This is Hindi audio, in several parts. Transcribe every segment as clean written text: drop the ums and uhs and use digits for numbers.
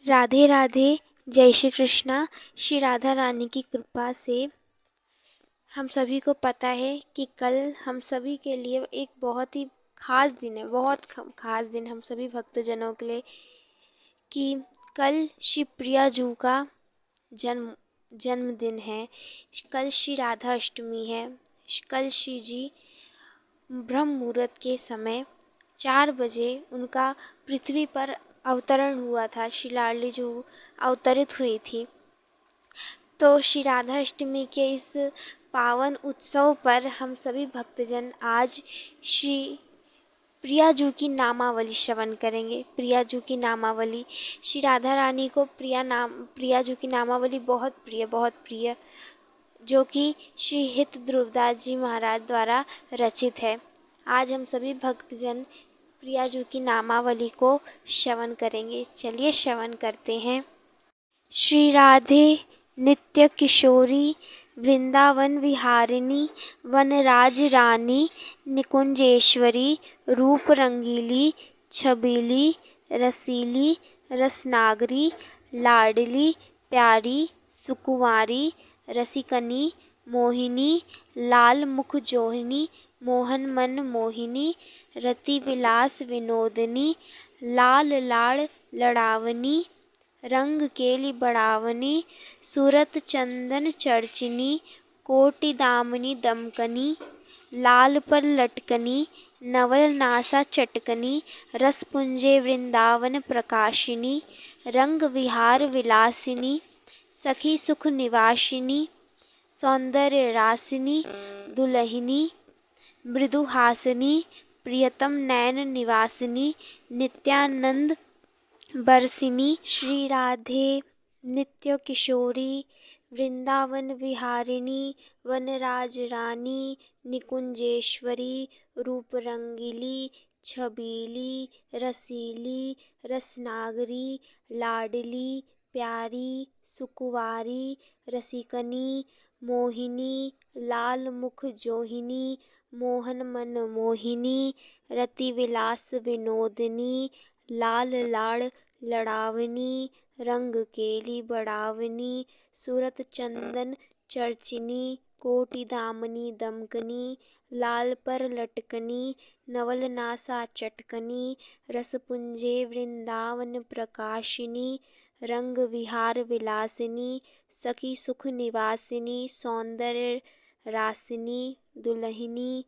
राधे राधे। जय श्री कृष्णा। श्री राधा रानी की कृपा से हम सभी को पता है कि कल हम सभी के लिए एक बहुत ही खास दिन है, बहुत खास दिन हम सभी भक्तजनों के लिए, कि कल श्री प्रिया जू का जन्म जन्मदिन है। कल श्री राधा अष्टमी है। कल श्री जी ब्रह्म मुहूर्त के समय 4 बजे उनका पृथ्वी पर अवतरण हुआ था। श्री लाडली जो अवतरित हुई थी। तो श्री राधा अष्टमी के इस पावन उत्सव पर हम सभी भक्तजन आज श्री प्रिया जू की नामावली श्रवण करेंगे। प्रिया जू की नामावली, श्री राधा रानी को प्रिया जू की नामावली बहुत प्रिय, जो कि श्री हित ध्रुवदास जी महाराज द्वारा रचित है। आज हम सभी भक्तजन प्रिया जू की नामावली को श्रवण करेंगे। चलिए श्रवण करते हैं। श्री राधे नित्य किशोरी वृंदावन विहारिणी वनराज रानी निकुंजेश्वरी रूप रंगीली छबीली रसीली रसनागरी लाडली प्यारी सुकुमारी रसिकनी मोहिनी लाल मुख जोहिनी मोहन मन मोहिनी रति विलास विनोदनी लाल लाड़ लड़ावनी रंग केली बढ़ावनी सूरत चंदन चर्चिनी कोटि दामनी दमकनी लाल पर लटकनी नवल नासा चटकनी रस पुंजे वृंदावन प्रकाशिनी रंग विहार विलासिनी सखी सुख निवासिनी सौंदर्य रासिनी दुलहिनी मृदुहासिनी प्रियतम नैन निवासिनी नित्यानंद बरसिनी। श्री राधे नित्य किशोरी वृंदावन विहारिणी वनराज रानी निकुंजेश्वरी रूप रंगीली छबीली रसीली रसनागरी लाडली प्यारी सुकुवारी रसिकनी मोहिनी लाल मुख जोहिनी मोहन मन मोहिनी रति विलास विनोदनी लाल लाड़ लड़ावनी रंग केली बढ़ावनी सूरत चंदन चर्चिनी कोटि दामनी दमकनी लाल पर लटकनी नवल नासा चटकनी रस पुंजे वृंदावन प्रकाशिनी रंग विहार विलासिनी सखी सुख निवासिनी सौंदर्य रासिनी दुलहिनी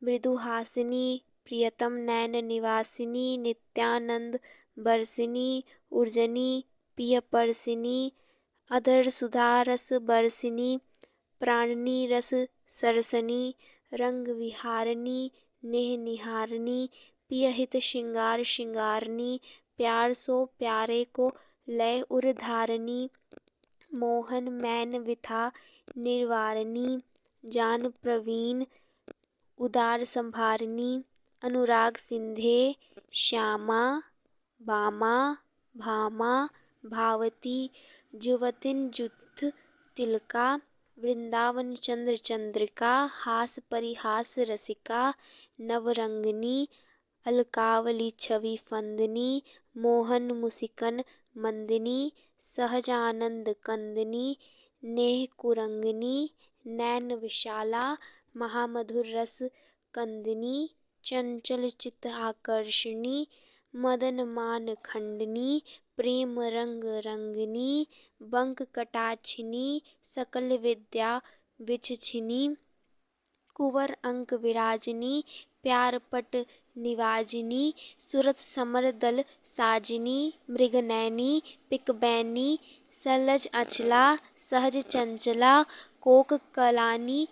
मृदुहासिनी प्रियतम नैन निवासिनी नित्यानंद बरसिनी उर्जनी पिय परसिनी अधर सुधा रस बरसिनी प्राणनी रस सरसनी रंग विहारनी नेह निहारनी पिय हित श्रृंगार श्रृंगारनी प्यार सो प्यारे को लय उर धारनी मोहन मैन विथा निर्वारनी जान प्रवीण उदार संभारनी अनुराग सिंधे श्यामा बामा भामा भावती जुवतिन जुथ तिलका वृंदावन चंद्र चंद्रिका हास परिहास रसिका नवरंगनी अलकावली छवि फंदनी मोहन मुसिकन मंदिनी सहजानंद कंदनी नेह कुरंगनी नैन विशाला महामधुर रस कंदिनी चंचल चित आकर्षणी मदन मान खंडनी प्रेम रंग रंगिनी बंक कटाक्षिनी सकल विद्या विचछिनी कुंवर अंक विराजिनी प्यार पट निवाजिनी सुरत समर दल साजिनी मृगनैनी पिकबैनी सलज अचला सहज चंचला कोक कलानी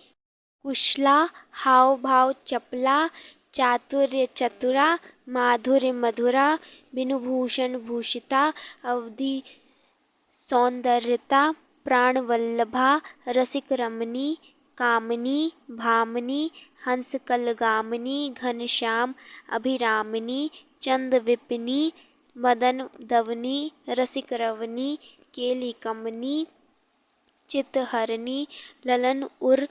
कुशला हाव भाव चपला चातुर्य चतुरा माधुर्य मधुरा विनुभूषण भूषिता अवधि सौंदर्यता प्राण वल्लभा रसिक रमनी कामनी भामनी हंस कलगामिनी घनश्याम अभिरामिनी चंद विपिनी मदन दवनी रसिक रवनी केली कमनी चितहरनी ललन उर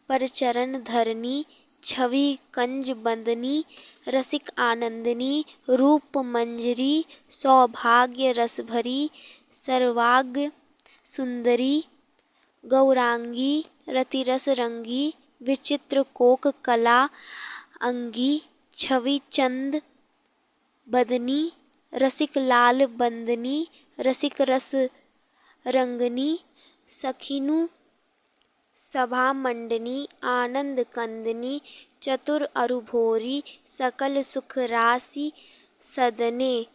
पर चरण धरनी छवि कंज बंदनी, रसिक आनंदिनी, रूप मंजरी, सौभाग्य रस भरी, सर्वांग सुंदरी, गौरांगी, रतिरस रंगी, विचित्र कोक कला अंगी, छवि चंद बदनी, रसिक लाल बंदनी, रसिक रस रंगनी, सखीनु सभा मंडनी, आनंद कंदनी, चतुर अरुभोरी, सकल सुख राशि सदने,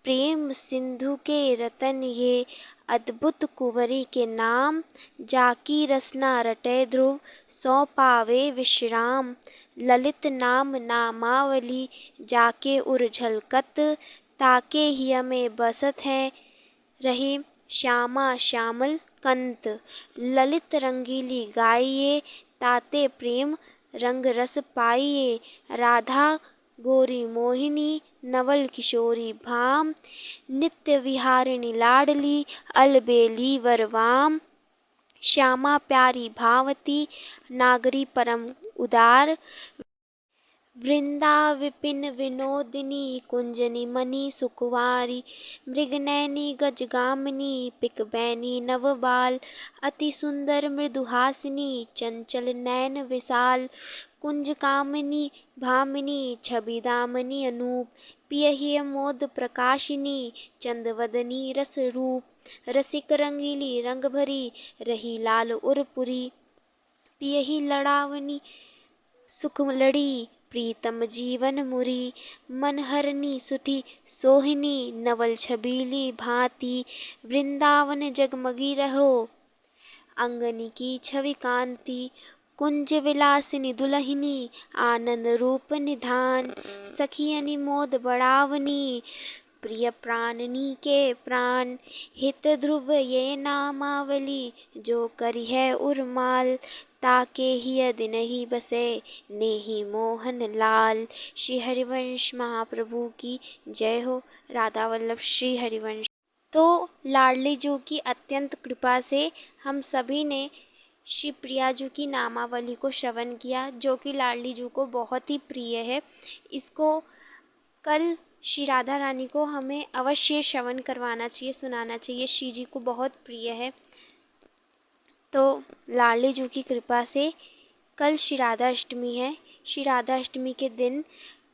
प्रेम सिंधु के रतन ये, अद्भुत कुंवरी के नाम, जाकी रसना रटे ध्रुव, सौ पावे विश्राम, ललित नाम नामावली, जाके उर झलकत, ताके हिय में बसत है, रहे श्यामा श्यामल कंत, ललित रंगीली गाइए, ताते प्रेम रंग रस पाइए, राधा गोरी मोहिनी, नवल किशोरी भाम, नित्य विहारिणी लाडली, अलबेली वरवाम, श्यामा प्यारी भावती, नागरी परम उदार, वृंदा विपिन विनोदिनी, कुंजनी मणि सुकुवारी, मृगनयनी गजगामिनी, पिकबैनी नवबाल, अति सुंदर मृदुहासिनी, चंचल नयन विशाल, कुंज कामिनी भामिनी, छवि दामिनी अनूप, पियहि मोद प्रकाशिनी, चंदवदनी रस रूप, रसिक रंगीली रंग भरी, रही लाल उर्पुरी, पियहि लड़ावनी सुख लड़ी, प्रीतम जीवन मुरी, मनहरनी सुठी सोहिनी, नवल छबीली भांति, वृंदावन जगमगी रहो, अंगनी की छवि कांति, कुंज विलासिनी दुलहिनी, आनंद रूप निधान, सखियनि मोद बढ़ावनी, प्रिय प्राणनी के प्राण, हित ध्रुव ये नामावली, जो करी है उर्माल, ताके हिय दिन ही बसे, नेहि मोहन लाल। श्री हरिवंश महाप्रभु की जय हो। राधा वल्लभ श्री हरिवंश। तो लाडली जू की अत्यंत कृपा से हम सभी ने श्री प्रिया जू की नामावली को श्रवण किया, जो कि लाडली जू को बहुत ही प्रिय है। इसको कल श्री राधा रानी को हमें अवश्य श्रवण करवाना चाहिए, सुनाना चाहिए। श्री जी को बहुत प्रिय है। तो लाडली जू की कृपा से कल श्री राधा अष्टमी है। श्री राधा अष्टमी के दिन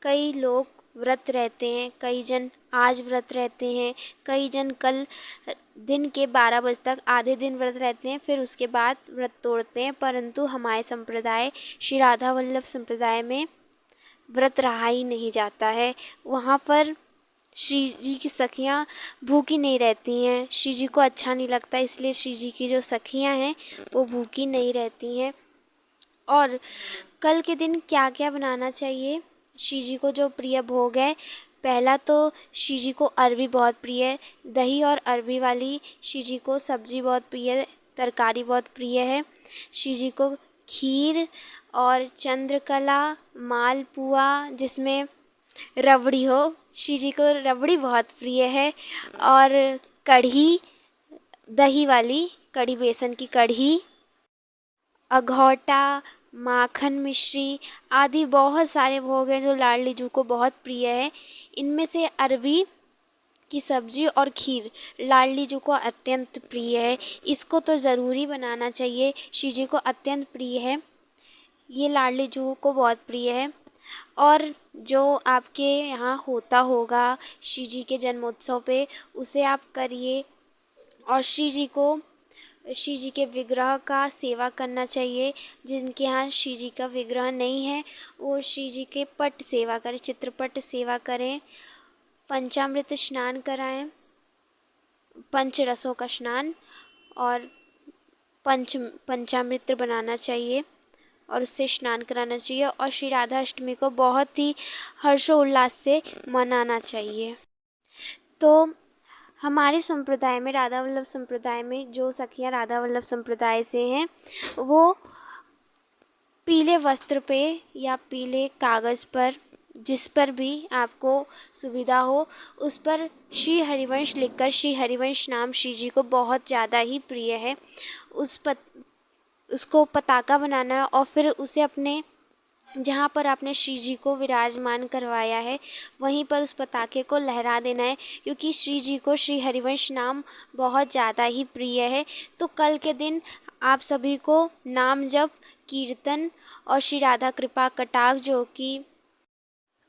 कई लोग व्रत रहते हैं, कई जन आज व्रत रहते हैं, कई जन कल दिन के 12 बजे तक आधे दिन व्रत रहते हैं, फिर उसके बाद व्रत तोड़ते हैं। परंतु हमारे संप्रदाय श्री राधा वल्लभ संप्रदाय में व्रत रहा ही नहीं जाता है। वहाँ पर श्री जी की सखियाँ भूखी नहीं रहती हैं। श्री जी को अच्छा नहीं लगता, इसलिए श्री जी की जो सखियाँ हैं वो भूखी नहीं रहती हैं। और कल के दिन क्या क्या बनाना चाहिए? श्री जी को जो प्रिय भोग है, पहला तो श्री जी को अरबी बहुत प्रिय है। दही और अरबी वाली श्री जी को सब्जी बहुत प्रिय है, तरकारी बहुत प्रिय है। श्री जी को खीर और चंद्रकला, मालपुआ जिसमें रबड़ी हो, श्री जी को रबड़ी बहुत प्रिय है। और कढ़ी, दही वाली कढ़ी, बेसन की कढ़ी, अघौटा, माखन मिश्री आदि बहुत सारे भोग हैं जो लाडली जू को बहुत प्रिय है। इनमें से अरबी की सब्जी और खीर लाडली जू को अत्यंत प्रिय है। इसको तो ज़रूरी बनाना चाहिए, श्री जी को अत्यंत प्रिय है। ये लाडली जू को बहुत प्रिय है। और जो आपके यहाँ होता होगा श्री जी के जन्मोत्सव पे, उसे आप करिए। और श्री जी के विग्रह का सेवा करना चाहिए। जिनके यहाँ श्री जी का विग्रह नहीं है वो श्री जी के पट सेवा करें, चित्रपट सेवा करें, पंचामृत स्नान कराएं, पंच रसों का स्नान, और पंचामृत बनाना चाहिए और उससे स्नान कराना चाहिए। और श्री राधा अष्टमी को बहुत ही हर्षोल्लास से मनाना चाहिए। तो हमारे संप्रदाय में, राधा वल्लभ संप्रदाय में, जो सखियाँ राधा वल्लभ संप्रदाय से हैं वो पीले वस्त्र पे या पीले कागज़ पर, जिस पर भी आपको सुविधा हो, उस पर श्री हरिवंश लिखकर, श्री हरिवंश नाम श्री जी को बहुत ज़्यादा ही प्रिय है, उसको पताका बनाना है और फिर उसे अपने जहाँ पर आपने श्री जी को विराजमान करवाया है वहीं पर उस पताके को लहरा देना है, क्योंकि श्री जी को श्री हरिवंश नाम बहुत ज़्यादा ही प्रिय है। तो कल के दिन आप सभी को नाम जप, कीर्तन और श्री राधा कृपा कटाक्ष जो कि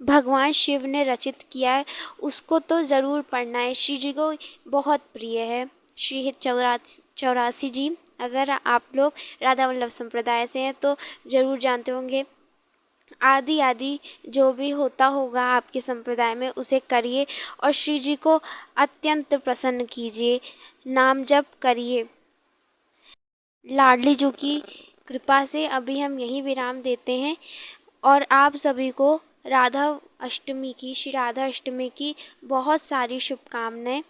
भगवान शिव ने रचित किया है उसको तो ज़रूर पढ़ना है। श्री जी को बहुत प्रिय है। श्री 84 जी, अगर आप लोग राधा वल्लभ संप्रदाय से हैं तो ज़रूर जानते होंगे। आदि आदि जो भी होता होगा आपके संप्रदाय में उसे करिए और श्री जी को अत्यंत प्रसन्न कीजिए, नाम जप करिए। लाडली जी की कृपा से अभी हम यहीं विराम देते हैं और आप सभी को राधा अष्टमी की, श्री राधा अष्टमी की बहुत सारी शुभकामनाएं।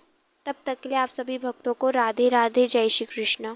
तब तक के लिए आप सभी भक्तों को राधे राधे, जय श्री कृष्ण।